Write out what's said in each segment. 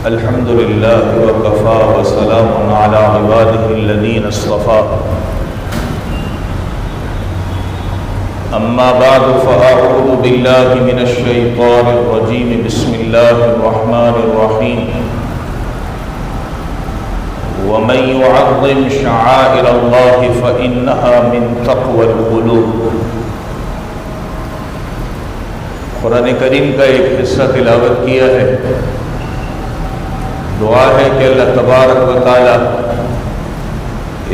الحمد لله وكفى وسلام على عباده الذين اصطفى أما بعد فأعوذ بالله من الشيطان الرجيم بسم الله الرحمن الرحيم ومن يعظم شعائر الله فإنها من تقوى القلوب۔ قرآن کریم کا ایک حصہ تلاوت کیا ہے۔ دعا ہے کہ اللہ تبارک و تعالی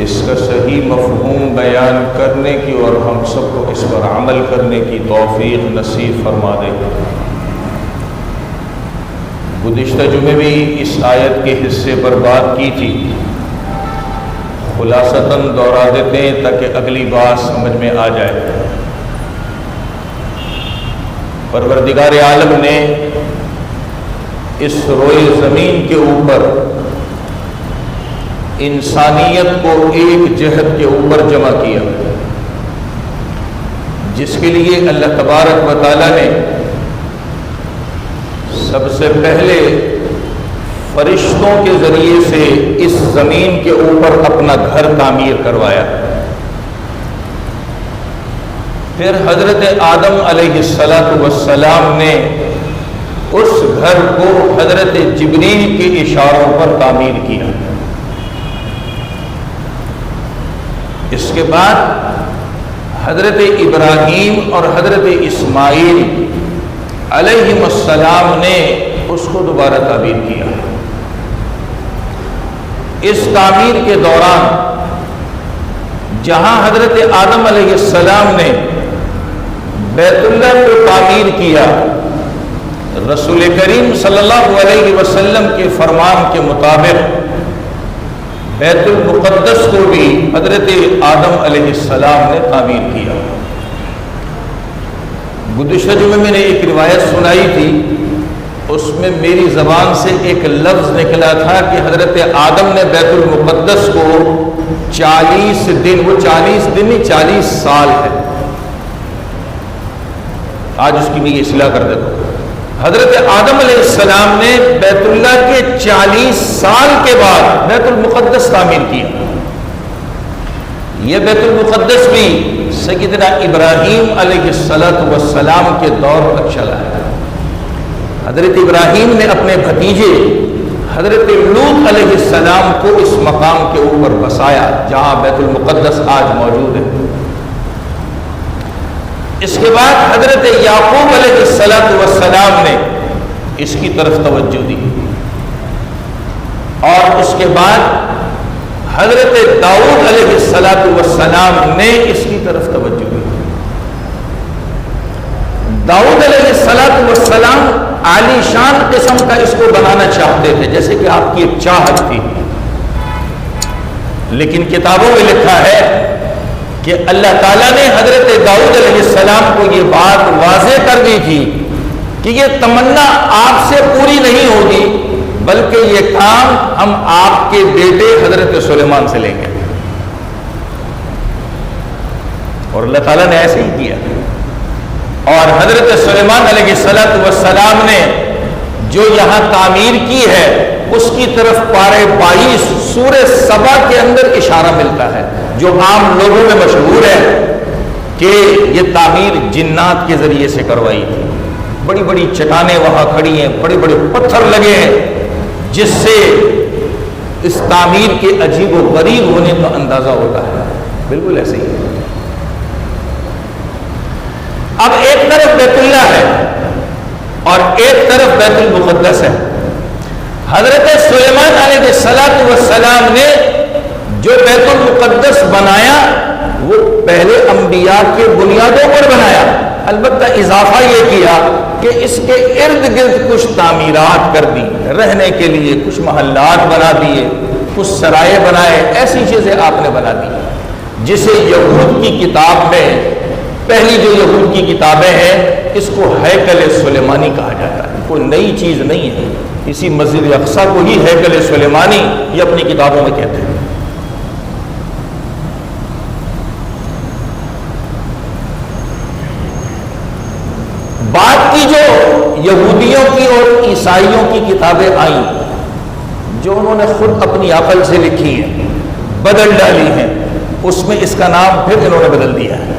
اس کا صحیح مفہوم بیان کرنے کی اور ہم سب کو اس پر عمل کرنے کی توفیق نصیب فرما دے۔ گزشتہ جمعے بھی اس آیت کے حصے پر بات کی تھی، خلاصتاً دوہرا دیتے ہیں تاکہ اگلی بات سمجھ میں آ جائے۔ پروردگار عالم نے اس روئے زمین کے اوپر انسانیت کو ایک جہد کے اوپر جمع کیا، جس کے لیے اللہ تبارک و تعالی نے سب سے پہلے فرشتوں کے ذریعے سے اس زمین کے اوپر اپنا گھر تعمیر کروایا۔ پھر حضرت آدم علیہ السلام نے اس گھر کو حضرت جبریل کے اشاروں پر تعمیر کیا۔ اس کے بعد حضرت ابراہیم اور حضرت اسماعیل علیہم السلام نے اس کو دوبارہ تعمیر کیا۔ اس تعمیر کے دوران جہاں حضرت آدم علیہ السلام نے بیت اللہ کو تعمیر کیا، رسول کریم صلی اللہ علیہ وسلم کے فرمان کے مطابق بیت المقدس کو بھی حضرت آدم علیہ السلام نے تعمیر کیا۔ گزشتہ جمعے میں نے ایک روایت سنائی تھی، اس میں میری زبان سے ایک لفظ نکلا تھا کہ حضرت آدم نے بیت المقدس کو 40 دن، وہ 40 دن نہیں 40 سال ہے، آج اس کی میں اصلاح کر دیتا ہوں۔ حضرت آدم علیہ السلام نے بیت اللہ کے 40 سال کے بعد بیت المقدس تعمیر کیا۔ یہ بیت المقدس بھی سیدنا ابراہیم علیہ السلام کے دور تک چلا ہے۔ حضرت ابراہیم نے اپنے بھتیجے حضرت لوط علیہ السلام کو اس مقام کے اوپر بسایا جہاں بیت المقدس آج موجود ہے۔ اس کے بعد حضرت یعقوب علیہ السلام نے اس کی طرف توجہ دی، اور اس کے بعد حضرت داؤد علیہ السلام نے اس کی طرف توجہ دی۔ داؤد علیہ السلام عالی شان قسم کا اس کو بنانا چاہتے تھے، جیسے کہ آپ کی ایک چاہت تھی، لیکن کتابوں میں لکھا ہے کہ اللہ تعالیٰ نے حضرت داؤد علیہ السلام کو یہ بات واضح کر دی تھی کہ یہ تمنا آپ سے پوری نہیں ہوگی، بلکہ یہ کام ہم آپ کے بیٹے حضرت سلیمان سے لیں گے۔ اور اللہ تعالیٰ نے ایسے ہی کیا، اور حضرت سلیمان علیہ السلام نے جو یہاں تعمیر کی ہے اس کی طرف پارے 22 سورہ سبا کے اندر اشارہ ملتا ہے، جو عام لوگوں میں مشہور ہے کہ یہ تعمیر جنات کے ذریعے سے کروائی تھی۔ بڑی بڑی چٹانیں وہاں کھڑی ہیں، بڑے بڑے پتھر لگے ہیں، جس سے اس تعمیر کے عجیب و غریب ہونے کا اندازہ ہوتا ہے۔ بالکل ایسے ہی ہے۔ اب ایک طرف بیت اللہ ہے اور ایک طرف بیت المقدس ہے۔ حضرت سلیمان علیہ السلام نے جو بیت المقدس بنایا وہ پہلے انبیاء کے بنیادوں پر بنایا، البتہ اضافہ یہ کیا کہ اس کے ارد گرد کچھ تعمیرات کر دی، رہنے کے لیے کچھ محلات بنا دیے، کچھ سرائے بنائے، ایسی چیزیں آپ نے بنا دی، جسے یہود کی کتاب میں پہلی جو یہود کی کتابیں ہیں اس کو ہیکل سلیمانی کہا جاتا ہے، کوئی نئی چیز نہیں ہے، اسی مسجد اقصی کو ہی ہیکل سلیمانی یہ اپنی کتابوں میں کہتے ہیں۔ یہودیوں کی اور عیسائیوں کی کتابیں آئیں جو انہوں نے خود اپنی عقل سے لکھی ہیں، بدل ڈالی ہیں، اس میں اس کا نام پھر انہوں نے بدل دیا ہے۔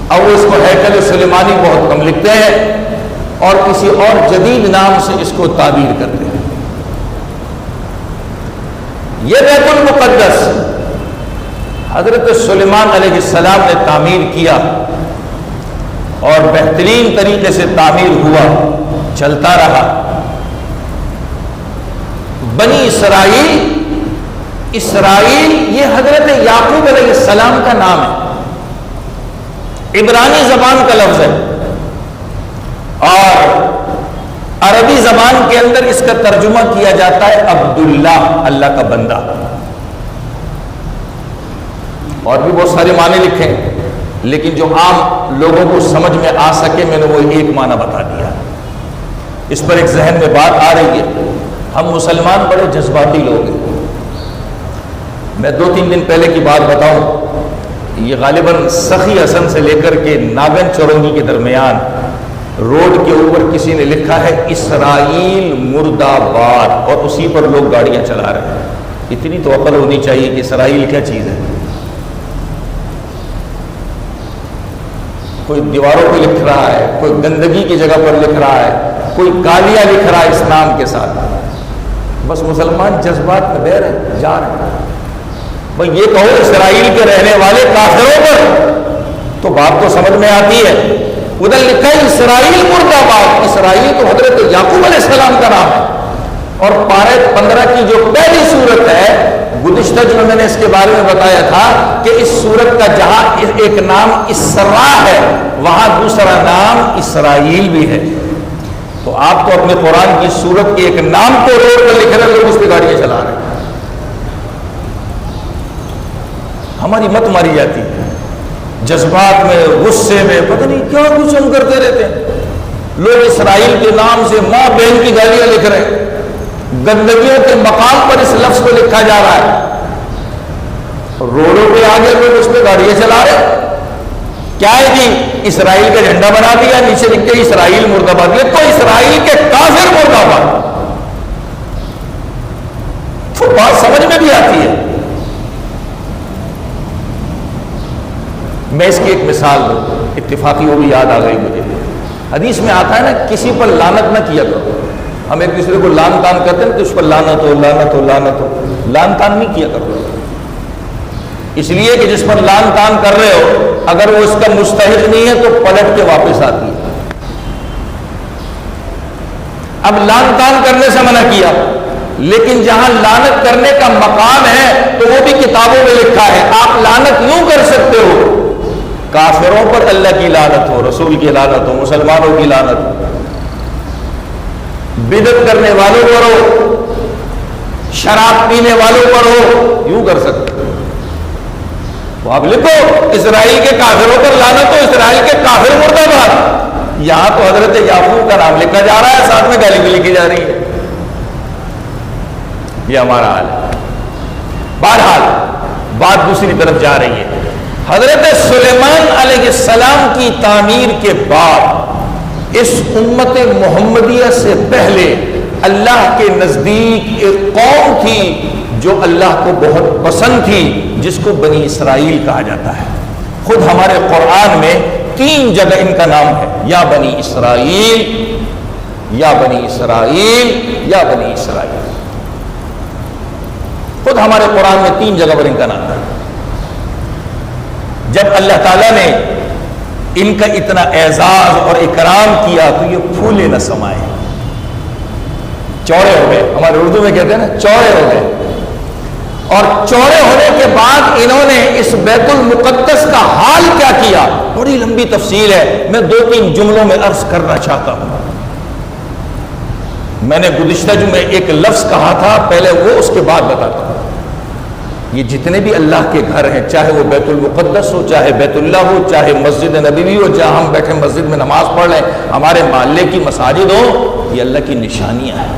اب وہ اس کو ہیکل سلیمانی بہت کم لکھتے ہیں اور کسی اور جدید نام سے اس کو تعبیر کرتے ہیں۔ یہ بیت المقدس حضرت سلیمان علیہ السلام نے تعمیر کیا اور بہترین طریقے سے تعمیر ہوا، چلتا رہا۔ بنی اسرائیل یہ حضرت یعقوب علیہ السلام کا نام ہے، عبرانی زبان کا لفظ ہے اور عربی زبان کے اندر اس کا ترجمہ کیا جاتا ہے عبداللہ، اللہ کا بندہ۔ اور بھی بہت سارے معنی لکھے لیکن جو عام لوگوں کو سمجھ میں آ سکے میں نے وہ ایک معنی بتا دیا۔ اس پر ایک ذہن میں بات آ رہی ہے، ہم مسلمان بڑے جذباتی لوگ ہیں۔ میں 2-3 دن پہلے کی بات بتاؤں، یہ غالباً سخی حسن سے لے کر کے ناگن چورنگی کے درمیان روڈ کے اوپر کسی نے لکھا ہے اسرائیل مرد آباد، اور اسی پر لوگ گاڑیاں چلا رہے ہیں۔ اتنی تو عقل ہونی چاہیے کہ اسرائیل کیا چیز ہے۔ کوئی دیواروں پہ لکھ رہا ہے، کوئی گندگی کی جگہ پر لکھ رہا ہے، کوئی گالیاں لکھ رہا ہے اس نام کے ساتھ۔ بس مسلمان جذبات میں بہہ رہے جا رہے ہیں۔ بھئی یہ کہو اسرائیل کے رہنے والے کافروں پر تو بات تو سمجھ میں آتی ہے۔ ادھر لکھا ہے اسرائیل مرد آباد، اسرائیل تو حضرت یعقوب علیہ السلام کا نام ہے۔ اور پارے 15 کی جو پہلی سورت ہے، گزشتہ جو میں نے اس کے بارے میں بتایا تھا کہ اس سورت کا جہاں ایک نام اسرا ہے وہاں دوسرا نام اسرائیل بھی ہے۔ تو آپ تو اپنے قرآن کی سورت کے ایک نام کو روڈ پر لکھ رہے، لوگ اس پہ گاڑیاں چلا رہے ہیں۔ ہماری مت ماری جاتی ہے جذبات میں، غصے میں، پتہ نہیں کیا کچھ ہم کرتے رہتے ہیں۔ لوگ اسرائیل کے نام سے ماں بہن کی گالیاں لکھ رہے ہیں، گندگیوں کے مقام پر اس لفظ کو لکھا جا رہا ہے، روڈوں پہ آگے لوگ اس پہ گاڑیاں چلا رہے ہیں۔ کیا ہے جی؟ اسرائیل کا جھنڈا بنا دیا، نیچے لکھتے اسرائیل مرد آباد، یہ تو اسرائیل کے کافر مرد آباد۔ تو بات سمجھ میں بھی آتی ہے۔ میں اس کی ایک مثال دوں، اتفاقی وہ بھی یاد آ گئی مجھے۔ حدیث میں آتا ہے نا، کسی پر لعنت نہ کیا کرو۔ ہم ایک دوسرے کو لان تان کرتے ہیں کہ اس پر لعنت ہو لعنت ہو لعنت ہو، لان تان نہیں کیا کرو۔ اس لیے کہ جس پر لان تان کر رہے ہو اگر وہ اس کا مستحق نہیں ہے تو پلٹ کے واپس آتی ہے۔ اب لان تان کرنے سے منع کیا، لیکن جہاں لعنت کرنے کا مقام ہے تو وہ بھی کتابوں میں لکھا ہے۔ آپ لعنت یوں کر سکتے ہو، کافروں پر اللہ کی لعنت ہو، رسول کی لعنت ہو، مسلمانوں کی لعنت ہو، بدعت کرنے والوں پر ہو، شراب پینے والوں پر ہو، یوں کر سکتے ہو۔ تو آپ لکھو اسرائیل کے کافروں پر لعنت ہو، اسرائیل کے کافر مرد آباد۔ یہاں تو حضرت یعقوب کا نام لکھا جا رہا ہے، ساتھ میں گالی بھی لکھی جا رہی ہے۔ یہ ہمارا حال ہے۔ بہرحال بات دوسری طرف جا رہی ہے۔ حضرت سلیمان علیہ السلام کی تعمیر کے بعد اس امت محمدیہ سے پہلے اللہ کے نزدیک ایک قوم تھی جو اللہ کو بہت پسند تھی، جس کو بنی اسرائیل کہا جاتا ہے۔ خود ہمارے قرآن میں 3 جگہ ان کا نام ہے، یا بنی اسرائیل، یا بنی اسرائیل، یا بنی اسرائیل۔ خود ہمارے قرآن میں 3 جگہ پر ان کا نام ہے۔ جب اللہ تعالیٰ نے ان کا اتنا اعزاز اور اکرام کیا تو یہ پھولے نہ سمائے، چوڑے ہو گئے۔ ہمارے اردو میں کہتے ہیں نا چوڑے ہو گئے۔ اور چوڑے ہونے کے بعد انہوں نے اس بیت المقدس کا حال کیا کیا، بڑی لمبی تفصیل ہے، میں 2-3 جملوں میں عرض کرنا چاہتا ہوں۔ میں نے گزشتہ جو میں ایک لفظ کہا تھا پہلے وہ اس کے بعد بتاتا ہوں۔ یہ جتنے بھی اللہ کے گھر ہیں، چاہے وہ بیت المقدس ہو، چاہے بیت اللہ ہو، چاہے مسجد نبوی ہو جہاں ہم بیٹھے مسجد میں نماز پڑھ رہے ہیں، ہمارے محلے کی مساجد ہو، یہ اللہ کی نشانیاں ہیں۔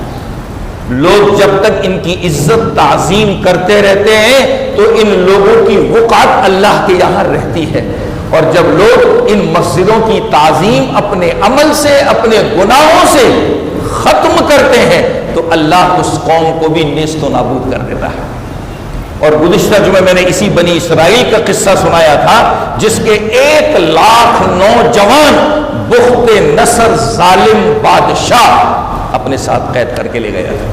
لوگ جب تک ان کی عزت تعظیم کرتے رہتے ہیں تو ان لوگوں کی وقعت اللہ کے یہاں رہتی ہے۔ اور جب لوگ ان مسجدوں کی تعظیم اپنے عمل سے، اپنے گناہوں سے ختم کرتے ہیں تو اللہ اس قوم کو بھی نیست و نابود کر دیتا ہے۔ اور گزشتہ جمعے میں نے اسی بنی اسرائیل کا قصہ سنایا تھا جس کے 1,00,000 نوجوان بخت نصر ظالم بادشاہ اپنے ساتھ قید کر کے لے گیا تھا۔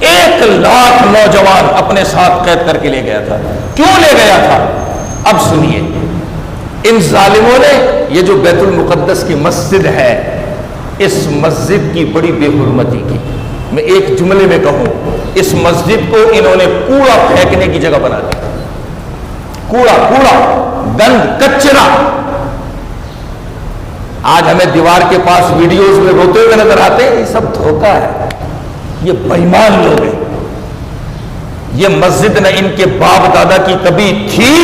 1,00,000 نوجوان اپنے ساتھ قید کر کے لے گیا تھا۔ کیوں لے گیا تھا؟ اب سنیے، ان ظالموں نے یہ جو بیت المقدس کی مسجد ہے، اس مسجد کی بڑی بے حرمتی کی۔ میں ایک جملے میں کہوں، اس مسجد کو انہوں نے کوڑا پھینکنے کی جگہ بنا دی۔ کوڑا گند کچرا۔ آج ہمیں دیوار کے پاس ویڈیوز میں روتے ہوئے نظر آتے ہیں، یہ سب دھوکہ ہے، یہ بے ایمان لوگ ہیں۔ یہ مسجد نہ ان کے باپ دادا کی کبھی تھی،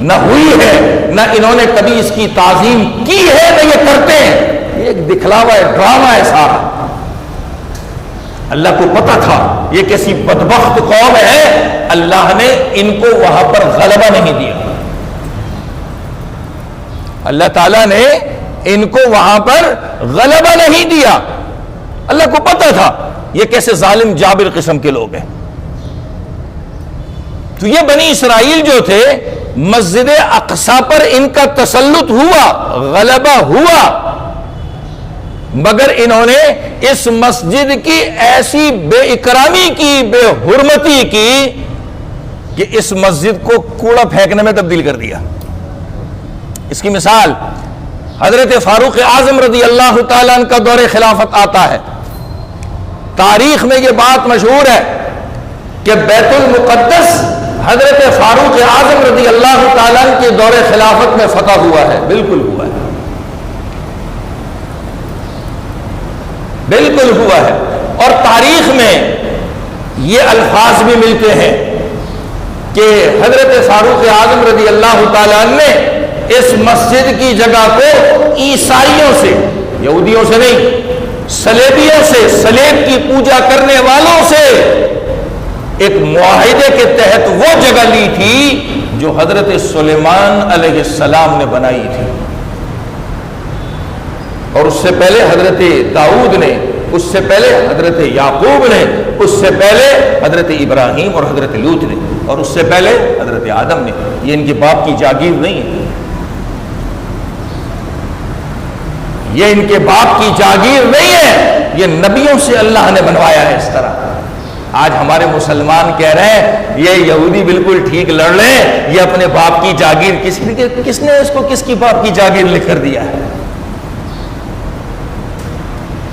نہ ہوئی ہے، نہ انہوں نے کبھی اس کی تعظیم کی ہے، نہ یہ کرتے ہیں۔ یہ ایک دکھلاوا ہے، ڈرامہ ہے سارا۔ اللہ کو پتا تھا یہ کیسی بدبخت قوم ہے، اللہ نے ان کو وہاں پر غلبہ نہیں دیا۔ اللہ تعالیٰ نے ان کو وہاں پر غلبہ نہیں دیا۔ اللہ کو پتا تھا یہ کیسے ظالم جابر قسم کے لوگ ہیں۔ تو یہ بنی اسرائیل جو تھے، مسجد اقصی پر ان کا تسلط ہوا، غلبہ ہوا، مگر انہوں نے اس مسجد کی ایسی بے اکرامی کی، بے حرمتی کی کہ اس مسجد کو کوڑا پھینکنے میں تبدیل کر دیا۔ اس کی مثال حضرت فاروق اعظم رضی اللہ تعالیٰ عنہ کا دور خلافت آتا ہے۔ تاریخ میں یہ بات مشہور ہے کہ بیت المقدس حضرت فاروق اعظم رضی اللہ تعالیٰ عنہ کے دور خلافت میں فتح ہوا ہے۔ بالکل ہوا ہے، بالکل ہوا ہے۔ اور تاریخ میں یہ الفاظ بھی ملتے ہیں کہ حضرت فاروق اعظم رضی اللہ تعالیٰ عنہ نے اس مسجد کی جگہ کو عیسائیوں سے، یہودیوں سے نہیں، صلیبیوں سے، صلیب کی پوجا کرنے والوں سے ایک معاہدے کے تحت وہ جگہ لی تھی جو حضرت سلیمان علیہ السلام نے بنائی تھی، اور اس سے پہلے حضرت داؤد نے، اس سے پہلے حضرت یعقوب نے، اس سے پہلے حضرت ابراہیم اور حضرت لوط نے، اور اس سے پہلے حضرت آدم نے۔ یہ ان کے باپ کی جاگیر نہیں ہے، یہ ان کے باپ کی جاگیر نہیں ہے، یہ نبیوں سے اللہ نے بنوایا ہے اس طرح۔ آج ہمارے مسلمان کہہ رہے ہیں یہ یہودی بالکل ٹھیک لڑ لیں، یہ اپنے باپ کی جاگیر، کس نے اس کو کس کی باپ کی جاگیر لکھ کر دیا ہے؟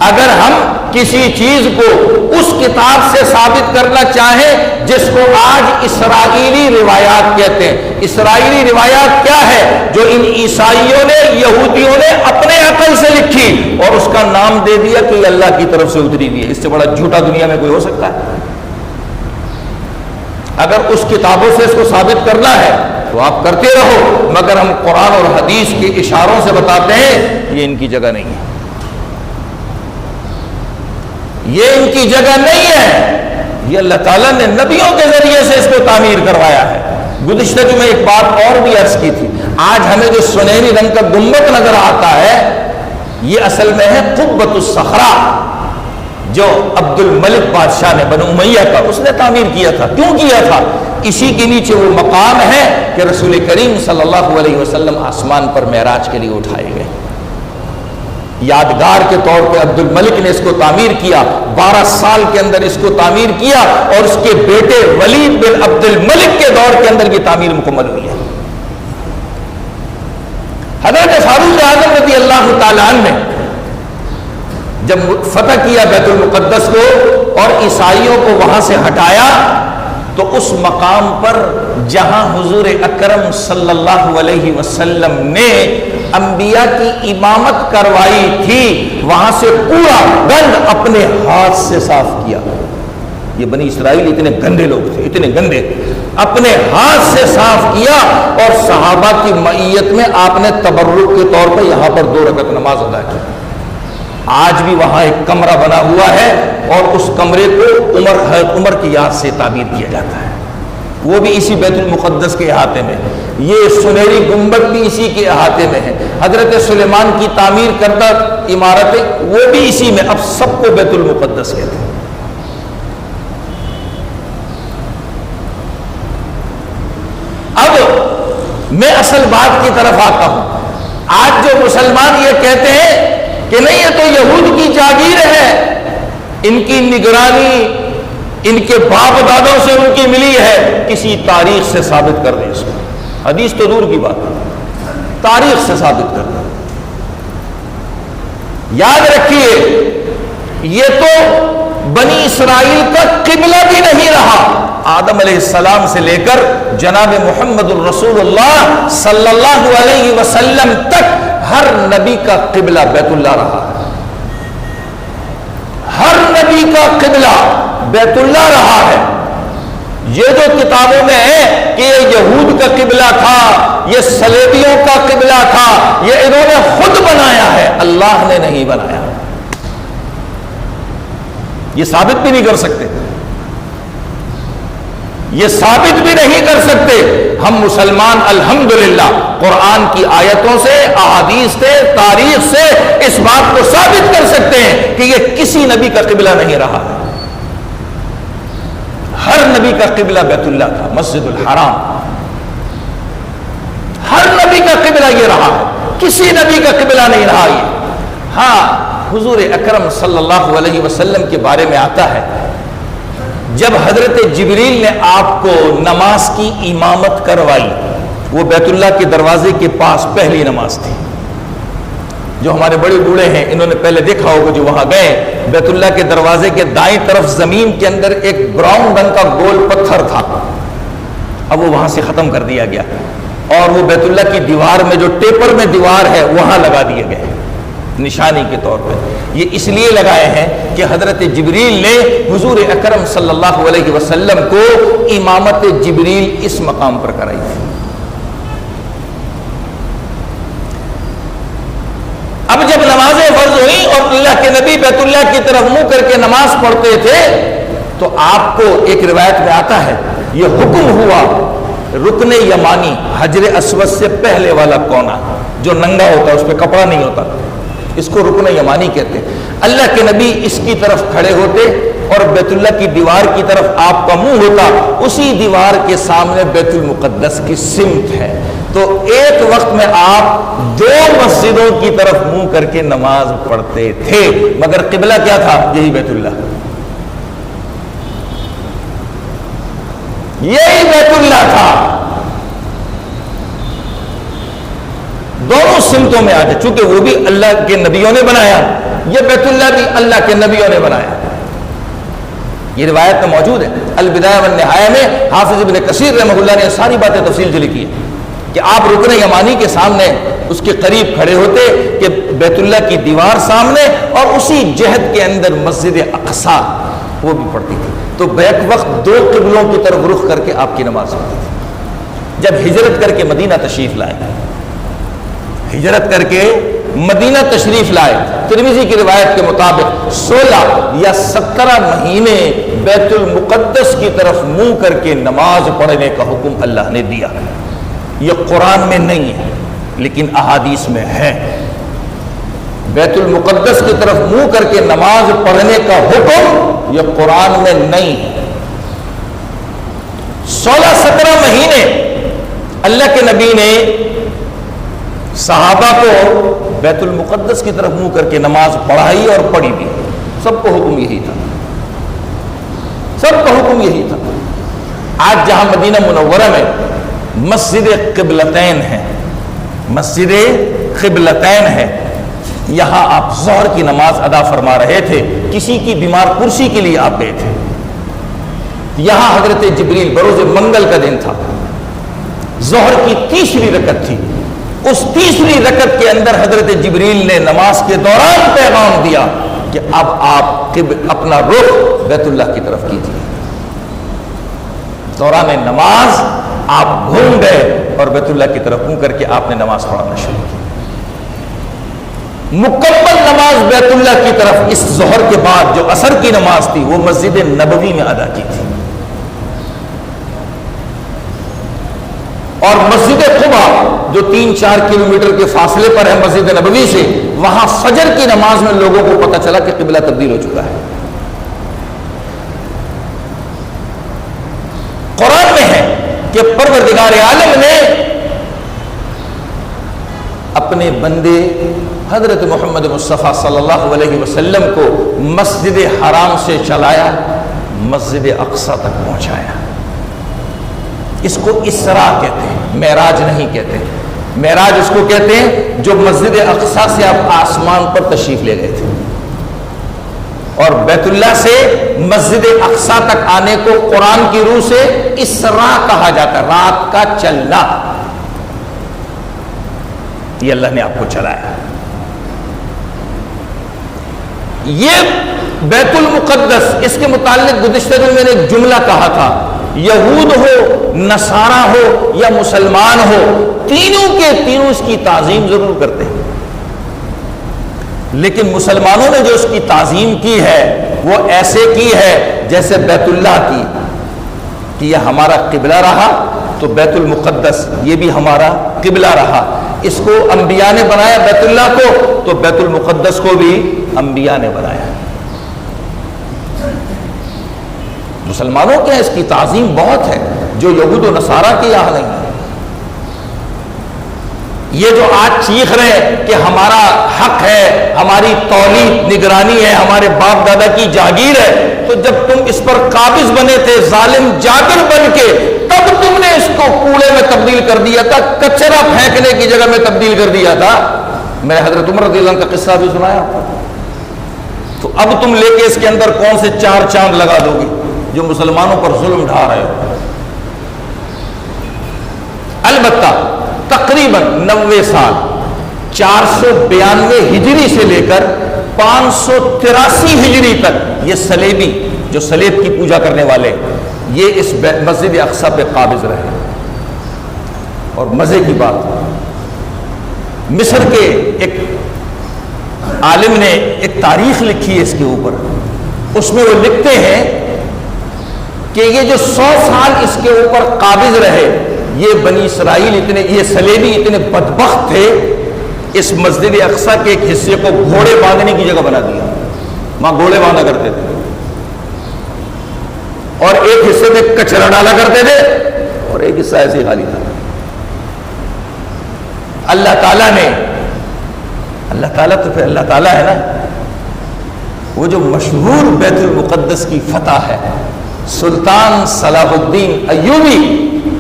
اگر ہم کسی چیز کو اس کتاب سے ثابت کرنا چاہیں جس کو آج اسرائیلی روایات کہتے ہیں، اسرائیلی روایات کیا ہے؟ جو ان عیسائیوں نے، یہودیوں نے اپنے عقل سے لکھی اور اس کا نام دے دیا کہ یہ اللہ کی طرف سے اتری ہوئی ہے۔ اس سے بڑا جھوٹا دنیا میں کوئی ہو سکتا ہے؟ اگر اس کتابوں سے اس کو ثابت کرنا ہے تو آپ کرتے رہو، مگر ہم قرآن اور حدیث کے اشاروں سے بتاتے ہیں یہ ان کی جگہ نہیں ہے، یہ ان کی جگہ نہیں ہے۔ یہ اللہ تعالیٰ نے نبیوں کے ذریعے سے اس کو تعمیر کروایا ہے۔ گزشتہ جو میں ایک بات اور بھی عرض کی تھی، آج ہمیں جو سنہری رنگ کا گنبد نظر آتا ہے یہ اصل میں ہے قبۃ الصخرہ، جو عبد الملک بادشاہ نے بنو امیہ کا، اس نے تعمیر کیا تھا۔ کیوں کیا تھا؟ اسی کے نیچے وہ مقام ہے کہ رسول کریم صلی اللہ علیہ وسلم آسمان پر معراج کے لیے اٹھائے گئے۔ یادگار کے طور پہ عبد الملک نے اس کو تعمیر کیا، 12 سال کے اندر اس کو تعمیر کیا، اور اس کے بیٹے ولید بن عبد الملک کے دور کے اندر یہ تعمیر مکمل ہوئی ہے۔ حضرت فاروق اعظم رضی اللہ تعالیٰ عنہ نے جب فتح کیا بیت المقدس کو اور عیسائیوں کو وہاں سے ہٹایا تو اس مقام پر جہاں حضور اکرم صلی اللہ علیہ وسلم نے انبیاء کی امامت کروائی تھی، وہاں سے پورا گند اپنے ہاتھ سے صاف کیا۔ یہ بنی اسرائیل اتنے گندے لوگ تھے، اتنے گندے، اپنے ہاتھ سے صاف کیا، اور صحابہ کی معیت میں آپ نے تبرک کے طور پر یہاں پر 2 رکعت نماز ادا کی۔ آج بھی وہاں ایک کمرہ بنا ہوا ہے اور اس کمرے کو عمر کی یاد سے تعمیر کیا جاتا ہے۔ وہ بھی اسی بیت المقدس کے احاطے میں، یہ سنہری گنبد بھی اسی کے احاطے میں ہے، حضرت سلیمان کی تعمیر کردہ عمارتیں وہ بھی اسی میں، اب سب کو بیت المقدس کہتے ہیں۔ اب میں اصل بات کی طرف آتا ہوں۔ آج جو مسلمان یہ کہتے ہیں کہ نہیں یہ تو یہود کی جاگیر ہے، ان کی نگرانی ان کے باپ دادوں سے ان کی ملی ہے، کسی تاریخ سے ثابت کر دیں اس کو، حدیث تو دور کی بات ہے، تاریخ سے ثابت کر دیں۔ یاد رکھیے یہ تو بنی اسرائیل کا قبلہ بھی نہیں رہا، آدم علیہ السلام سے لے کر جناب محمد الرسول اللہ صلی اللہ علیہ وسلم تک ہر نبی کا قبلہ بیت اللہ رہا ہے، ہر نبی کا قبلہ بیت اللہ رہا ہے۔ یہ جو کتابوں میں ہے کہ یہ یہود کا قبلہ تھا، یہ صلیبیوں کا قبلہ تھا، یہ انہوں نے خود بنایا ہے، اللہ نے نہیں بنایا، یہ ثابت بھی نہیں کر سکتے، یہ ثابت بھی نہیں کر سکتے۔ ہم مسلمان الحمدللہ قرآن کی آیتوں سے، احادیث سے، تاریخ سے اس بات کو ثابت کر سکتے ہیں کہ یہ کسی نبی کا قبلہ نہیں رہا ہے، ہر نبی کا قبلہ بیت اللہ تھا، مسجد الحرام، ہر نبی کا قبلہ یہ رہا ہے، کسی نبی کا قبلہ نہیں رہا یہ۔ ہاں حضور اکرم صلی اللہ علیہ وسلم کے بارے میں آتا ہے، جب حضرت جبریل نے آپ کو نماز کی امامت کروائی، وہ بیت اللہ کے دروازے کے پاس پہلی نماز تھی۔ جو ہمارے بڑے بوڑھے ہیں انہوں نے پہلے دیکھا ہوگا، جو وہاں گئے، بیت اللہ کے دروازے کے دائیں طرف زمین کے اندر ایک براؤن رنگ کا گول پتھر تھا، اب وہ وہاں سے ختم کر دیا گیا، اور وہ بیت اللہ کی دیوار میں جو ٹیپر میں دیوار ہے وہاں لگا دیے گئے نشانی کے طور پہ۔ یہ اس لیے لگائے ہیں کہ حضرت جبریل نے حضور اکرم صلی اللہ علیہ وسلم کو امامت جبریل اس مقام پر کرائی تھی۔ اب جب نمازیں فرض ہوئی اور اللہ کے نبی بیت اللہ کی طرف منہ کر کے نماز پڑھتے تھے تو آپ کو ایک روایت میں آتا ہے یہ حکم ہوا رکن یمانی، حجر اسود سے پہلے والا کونا جو ننگا ہوتا ہے، اس پہ کپڑا نہیں ہوتا، اس کو رکن یمانی کہتے ہیں۔ اللہ کے نبی اس کی طرف کھڑے ہوتے اور بیت اللہ کی دیوار کی طرف آپ کا منہ ہوتا، اسی دیوار کے سامنے بیت المقدس کی سمت ہے، تو ایک وقت میں آپ دو مسجدوں کی طرف منہ کر کے نماز پڑھتے تھے، مگر قبلہ کیا تھا؟ یہی بیت اللہ، یہی بیت اللہ تھا۔ دونوں سمتوں میں آ جائے، چونکہ وہ بھی اللہ کے نبیوں نے بنایا، یہ بیت اللہ بھی اللہ کے نبیوں نے بنایا، یہ روایت میں موجود ہے۔ البدایہ والنہایہ میں حافظ ابن کثیر رحمہ اللہ نے ساری باتیں تفصیل سے لکھی ہے کہ آپ رکن یمانی کے سامنے اس کے قریب کھڑے ہوتے کہ بیت اللہ کی دیوار سامنے اور اسی جہت کے اندر مسجد اقصی وہ بھی پڑتی تھی، تو بیک وقت دو قبلوں کی طرف رخ کر کے آپ کی نماز پڑھتی تھی۔ جب ہجرت کر کے مدینہ تشریف لائے، ہجرت کر کے مدینہ تشریف لائے، ترمذی کی روایت کے مطابق 16 یا 17 مہینے بیت المقدس کی طرف منہ کر کے نماز پڑھنے کا حکم اللہ نے دیا۔ یہ قرآن میں نہیں ہے لیکن احادیث میں ہے، بیت المقدس کی طرف منہ کر کے نماز پڑھنے کا حکم یہ قرآن میں نہیں ہے۔ 16-17 مہینے اللہ کے نبی نے صحابہ کو بیت المقدس کی طرف منہ کر کے نماز پڑھائی اور پڑھی بھی، سب کو حکم یہی تھا، سب کا حکم یہی تھا۔ آج جہاں مدینہ منورہ میں مسجد قبلتین ہے، مسجد قبلتین ہے، یہاں آپ ظہر کی نماز ادا فرما رہے تھے، کسی کی بیمار کرسی کے لیے آپ گئے تھے، یہاں حضرت جبریل بروز منگل کا دن تھا، ظہر کی تیسری رکعت تھی، اس تیسری رکعت کے اندر حضرت جبریل نے نماز کے دوران پیغام دیا کہ اب آپ اپنا رخ بیت اللہ کی طرف کیجیے۔ دوران نماز آپ گھوم گئے اور بیت اللہ کی طرف منہ کر کے آپ نے نماز پڑھنا شروع کی۔ مکمل نماز بیت اللہ کی طرف اس ظہر کے بعد جو عصر کی نماز تھی وہ مسجد نبوی میں ادا کی تھی۔ اور مسجد قبا جو 3-4 کلومیٹر کے فاصلے پر ہے مسجد نبوی سے، وہاں فجر کی نماز میں لوگوں کو پتہ چلا کہ قبلہ تبدیل ہو چکا ہے۔ قرآن میں ہے کہ پروردگار عالم نے اپنے بندے حضرت محمد مصطفیٰ صلی اللہ علیہ وسلم کو مسجد حرام سے چلایا، مسجد اقصی تک پہنچایا۔ اس کو اسراء کہتے ہیں، معراج نہیں کہتے۔ معراج اس کو کہتے ہیں جو مسجد اقصی سے آپ آسمان پر تشریف لے گئے تھے، اور بیت اللہ سے مسجد اقصی تک آنے کو قرآن کی روح سے اسراء کہا جاتا ہے، رات کا چلنا۔ یہ اللہ نے آپ کو چلایا۔ یہ بیت المقدس، اس کے متعلق گزشتہ دن میں نے ایک جملہ کہا تھا، یہود ہو، نصارہ ہو یا مسلمان ہو، تینوں کے تینوں اس کی تعظیم ضرور کرتے ہیں، لیکن مسلمانوں نے جو اس کی تعظیم کی ہے وہ ایسے کی ہے جیسے بیت اللہ کی، کہ یہ ہمارا قبلہ رہا تو بیت المقدس یہ بھی ہمارا قبلہ رہا۔ اس کو انبیاء نے بنایا بیت اللہ کو، تو بیت المقدس کو بھی انبیاء نے بنایا۔ مسلمانوں کے اس کی تعظیم بہت ہے جو یہود و نصارہ کے یہاں نہیں ہے۔ یہ جو آج چیخ رہے ہیں کہ ہمارا حق ہے، ہماری تولید نگرانی ہے، ہمارے باپ دادا کی جاگیر ہے، تو جب تم اس پر قابض بنے تھے ظالم جاگر بن کے، تب تم نے اس کو کوڑے میں تبدیل کر دیا تھا، کچرا پھینکنے کی جگہ میں تبدیل کر دیا تھا۔ میں نے حضرت عمر رضی اللہ عنہ کا قصہ بھی سنایا، تو اب تم لے کے اس کے اندر کون سے 4 چاند لگا دو گے جو مسلمانوں پر ظلم ڈھا رہے ہو۔ البتہ تقریباً 90 سال 492 ہجری سے لے کر 583 ہجری تک یہ صلیبی، جو صلیب کی پوجا کرنے والے، یہ اس مسجد اقصی پہ قابض رہے۔ اور مزے کی بات، مصر کے ایک عالم نے ایک تاریخ لکھی ہے اس کے اوپر، اس میں وہ لکھتے ہیں کہ یہ جو 100 سال اس کے اوپر قابض رہے، یہ بنی اسرائیل اتنے، یہ صلیبی اتنے بدبخت تھے، اس مسجد اقصی کے ایک حصے کو گھوڑے باندھنے کی جگہ بنا دیا، وہاں گھوڑے باندھا کرتے تھے، اور ایک حصے میں کچرا ڈالا کرتے تھے اور ایک حصہ ایسے ہی خالی تھا۔ اللہ تعالیٰ نے، اللہ تعالیٰ تو پھر اللہ تعالیٰ ہے نا، وہ جو مشہور بیت المقدس کی فتح ہے، سلطان صلاح الدین ایوبی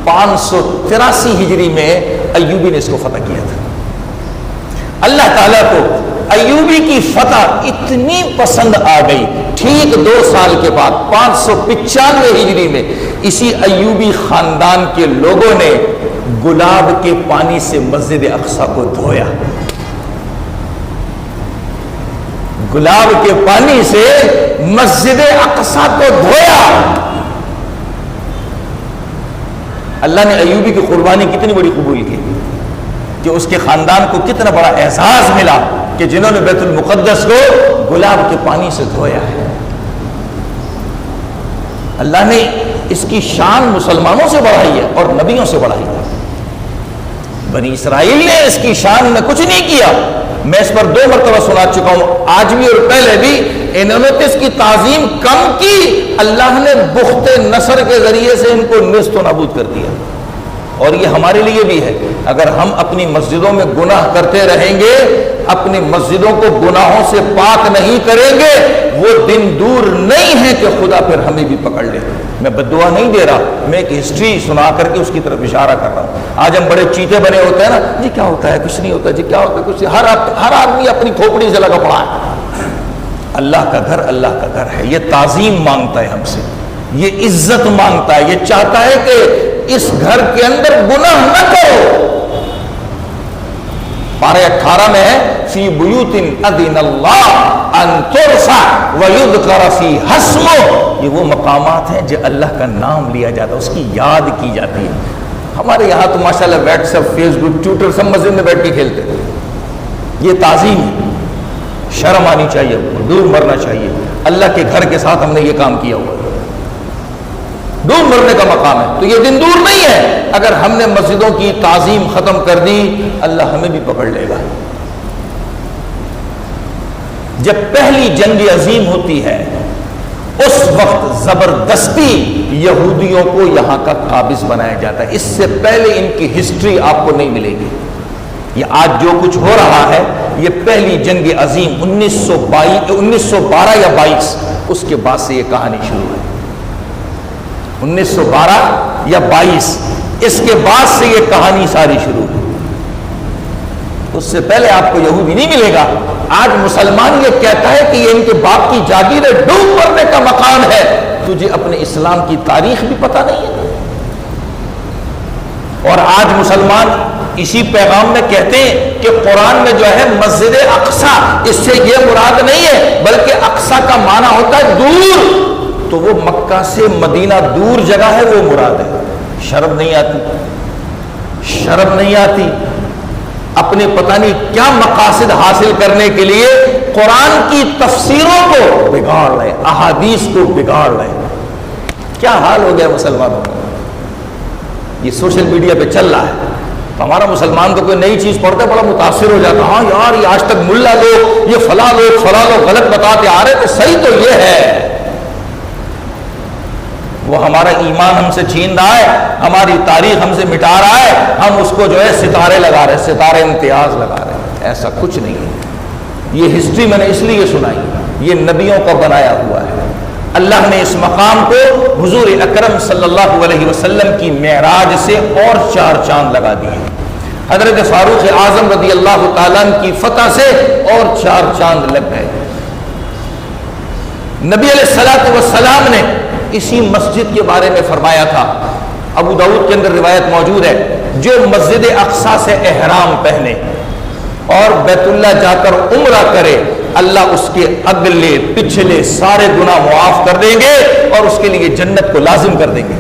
583 ہجری میں ایوبی نے اس کو فتح کیا تھا۔ اللہ تعالیٰ کو ایوبی کی فتح اتنی پسند آ گئی، ٹھیک 2 سال کے بعد 595 ہجری میں اسی ایوبی خاندان کے لوگوں نے گلاب کے پانی سے مسجد اقصی کو دھویا، گلاب کے پانی سے مسجد اقصی کو دھویا۔ اللہ نے ایوبی کی قربانی کتنی بڑی قبول کی کہ اس کے خاندان کو کتنا بڑا اعزاز ملا کہ جنہوں نے بیت المقدس کو گلاب کے پانی سے دھویا ہے۔ اللہ نے اس کی شان مسلمانوں سے بڑھائی ہے اور نبیوں سے بڑھائی ہے۔ بنی اسرائیل نے اس کی شان میں کچھ نہیں کیا، میں اس پر 2 مرتبہ سنا چکا ہوں، آج بھی اور پہلے بھی، انہوں نے اس کی تعظیم کم کی، اللہ نے بخت نصر کے ذریعے سے ان کو نیست و نابود کر دیا۔ اور یہ ہمارے لیے بھی ہے، اگر ہم اپنی مسجدوں میں گناہ کرتے رہیں گے، اپنی مسجدوں کو گناہوں سے پاک نہیں کریں گے، وہ دن دور نہیں ہے کہ خدا پھر ہمیں بھی پکڑ لے۔ میں بددعا نہیں دے رہا، میں ایک ہسٹری سنا کر کے اس کی طرف اشارہ کر رہا ہوں۔ آج ہم بڑے چیتے بنے ہوتے ہیں نا، جی کیا ہوتا ہے، کچھ نہیں ہوتا، جی کیا ہوتا ہے، کچھ، ہر آدمی اپنی کھوپڑی سے لگا پڑا ہے۔ اللہ کا گھر اللہ کا گھر ہے، یہ تعظیم مانگتا ہے ہم سے، یہ عزت مانگتا ہے، یہ چاہتا ہے کہ اس گھر کے اندر گناہ نہ کرو۔ پارہ 18 میں ہے فی بیوت اذن اللہ ان ترفع ویذکر فیہا اسمہ، یہ وہ مقامات ہیں جو اللہ کا نام لیا جاتا ہے، اس کی یاد کی جاتی ہے۔ ہمارے یہاں تو ماشاءاللہ واٹس ایپ، فیس بک، ٹویٹر سب مسجد میں بیٹھ کے کھیلتے ہیں۔ یہ تعظیم ہے، شرم آنی چاہیے، دور مرنا چاہیے۔ اللہ کے گھر کے ساتھ ہم نے یہ کام کیا ہوا ہے۔ ڈوب مرنے کا مقام ہے. تو یہ دن دور نہیں ہے. اگر ہم نے مسجدوں کی تعظیم ختم کر دی اللہ ہمیں بھی پکڑ لے گا. جب پہلی جنگ عظیم ہوتی ہے اس وقت زبردستی یہودیوں کو یہاں کا قابض بنایا جاتا ہے. اس سے پہلے ان کی ہسٹری آپ کو نہیں ملے گی. یہ آج جو کچھ ہو رہا ہے یہ پہلی جنگ عظیم 1912 یا 22 اس کے بعد سے یہ کہانی شروع ہے. 1912 یا 22 اس کے بعد سے یہ کہانی ساری شروع ہے. اس سے پہلے آپ کو یہودی نہیں ملے گا. آج مسلمان یہ کہتا ہے کہ یہ ان کے باپ کی جاگیر ہے, ڈوب مرنے کا مکان ہے. تجھے اپنے اسلام کی تاریخ بھی پتہ نہیں ہے. اور آج مسلمان اسی پیغام میں کہتے ہیں کہ قرآن میں جو ہے مسجد اقصی, اس سے یہ مراد نہیں ہے بلکہ اقصی کا معنی ہوتا ہے دور. تو وہ مکہ سے مدینہ دور جگہ ہے وہ مراد ہے. شرم نہیں آتی, شرم نہیں آتی. اپنے پتہ نہیں کیا مقاصد حاصل کرنے کے لیے قرآن کی تفسیروں کو بگاڑ رہے, احادیث کو بگاڑ رہے. کیا حال ہو گیا مسلمانوں کا. یہ سوشل میڈیا پہ چل رہا ہے. ہمارا مسلمان تو کوئی نئی چیز پڑھتا ہے بڑا متاثر ہو جاتا, ہاں یار یہ آج تک ملا لوگ یہ فلاں لوگ غلط بتاتے آ رہے تو صحیح تو یہ ہے. وہ ہمارا ایمان ہم سے چھین رہا ہے, ہماری تاریخ ہم سے مٹا رہا ہے. ہم اس کو جو ہے ستارے لگا رہے, ستارے امتیاز لگا رہے ہیں. ایسا کچھ نہیں ہے. یہ ہسٹری میں نے اس لیے سنائی, یہ نبیوں کا بنایا ہوا ہے. اللہ نے اس مقام کو حضور اکرم صلی اللہ علیہ وسلم کی معراج سے اور 4 چاند لگا دیے. حضرت فاروق اعظم رضی اللہ تعالیٰ کی فتح سے اور 4 چاند لگ گئے. نبی علیہ الصلوۃ والسلام نے اسی مسجد کے بارے میں فرمایا تھا. ابو داؤد کے اندر روایت موجود ہے, جو مسجد اقصی سے احرام پہنے اور بیت اللہ جا کر عمرہ کرے اللہ اس کے اگلے پچھلے سارے گناہ معاف کر دیں گے اور اس کے لیے جنت کو لازم کر دیں گے.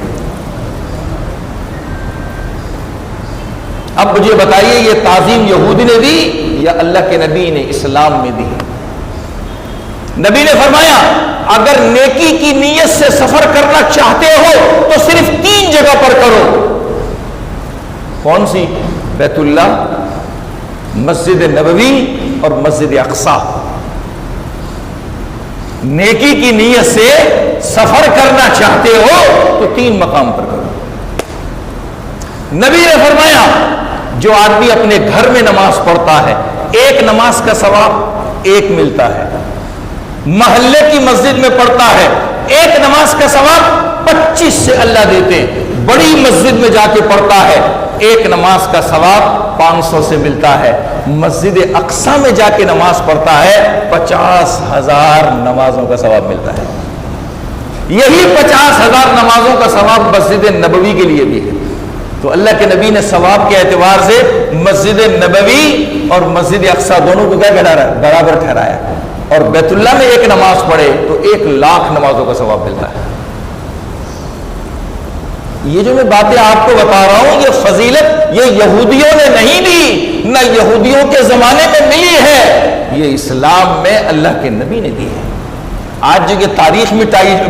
اب مجھے بتائیے یہ تعظیم یہودی نے دی یا اللہ کے نبی نے اسلام میں دی؟ نبی نے فرمایا اگر نیکی کی نیت سے سفر کرنا چاہتے ہو تو صرف 3 جگہ پر کرو. کون سی؟ بیت اللہ, مسجد نبوی اور مسجد اقصی. نیکی کی نیت سے سفر کرنا چاہتے ہو تو 3 مقام پر کرو. نبی نے فرمایا جو آدمی اپنے گھر میں نماز پڑھتا ہے ایک نماز کا ثواب 1 ملتا ہے. محلے کی مسجد میں پڑھتا ہے ایک نماز کا ثواب 25 سے اللہ دیتے. بڑی مسجد میں جا کے پڑھتا ہے ایک نماز کا ثواب 500 سے ملتا ہے. مسجد اقصی میں جا کے نماز پڑھتا ہے 50,000 نمازوں کا ثواب ملتا ہے. یہی 50,000 نمازوں کا ثواب مسجد نبوی کے لیے بھی ہے. تو اللہ کے نبی نے ثواب کے اعتبار سے مسجد نبوی اور مسجد اقصی دونوں کو کیا برابر ٹھہرایا. اور بیت اللہ میں ایک نماز پڑھے تو 1,00,000 نمازوں کا ثواب ملتا ہے. یہ جو میں باتیں آپ کو بتا رہا ہوں یہ فضیلت یہ یہودیوں نے نہیں دی, نہ یہودیوں کے زمانے میں ملی ہے, یہ اسلام میں اللہ کے نبی نے دی ہے. آج جو یہ تاریخ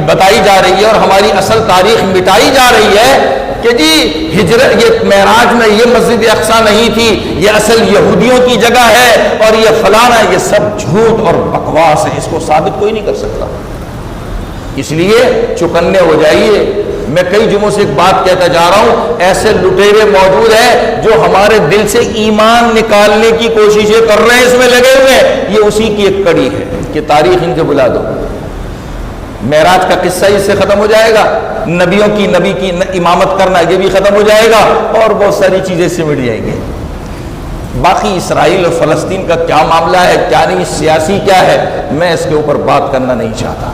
بتائی جا رہی ہے اور ہماری اصل تاریخ مٹائی جا رہی ہے کہ جی ہجرت یہ معراج میں یہ مسجد اقصی نہیں تھی, یہ اصل یہودیوں کی جگہ ہے اور یہ فلانا, یہ سب جھوٹ اور بکواس ہے. اس کو ثابت کوئی نہیں کر سکتا. اس لیے چکنے ہو جائیے. میں کئی جمعوں سے ایک بات کہتا جا رہا ہوں, ایسے لٹیرے موجود ہیں جو ہمارے دل سے ایمان نکالنے کی کوششیں کر رہے ہیں, اس میں لگے ہوئے ہیں. یہ اسی کی ایک کڑی ہے کہ تاریخ ان کے بلا دو. معراج کا قصہ اس سے ختم ہو جائے گا, نبی کی امامت کرنا یہ بھی ختم ہو جائے گا اور بہت ساری چیزیں اس سے مٹ جائیں گی. باقی اسرائیل اور فلسطین کا کیا معاملہ ہے, کیا نہیں, سیاسی کیا ہے, میں اس کے اوپر بات کرنا نہیں چاہتا.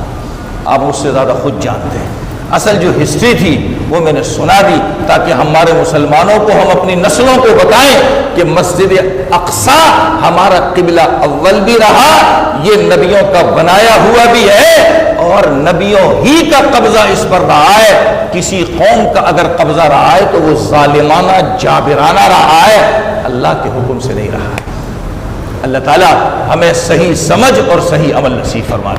آپ مجھ سے زیادہ خود جانتے ہیں. اصل جو ہسٹری تھی وہ میں نے سنا دی تاکہ ہمارے مسلمانوں کو, ہم اپنی نسلوں کو بتائیں کہ مسجد اقصی ہمارا قبلہ اول بھی رہا, یہ نبیوں کا بنایا ہوا بھی ہے اور نبیوں ہی کا قبضہ اس پر رہا ہے. کسی قوم کا اگر قبضہ رہا ہے تو وہ ظالمانہ جابرانہ رہا ہے, اللہ کے حکم سے نہیں رہا ہے. اللہ تعالی ہمیں صحیح سمجھ اور صحیح عمل نصیب فرمائے.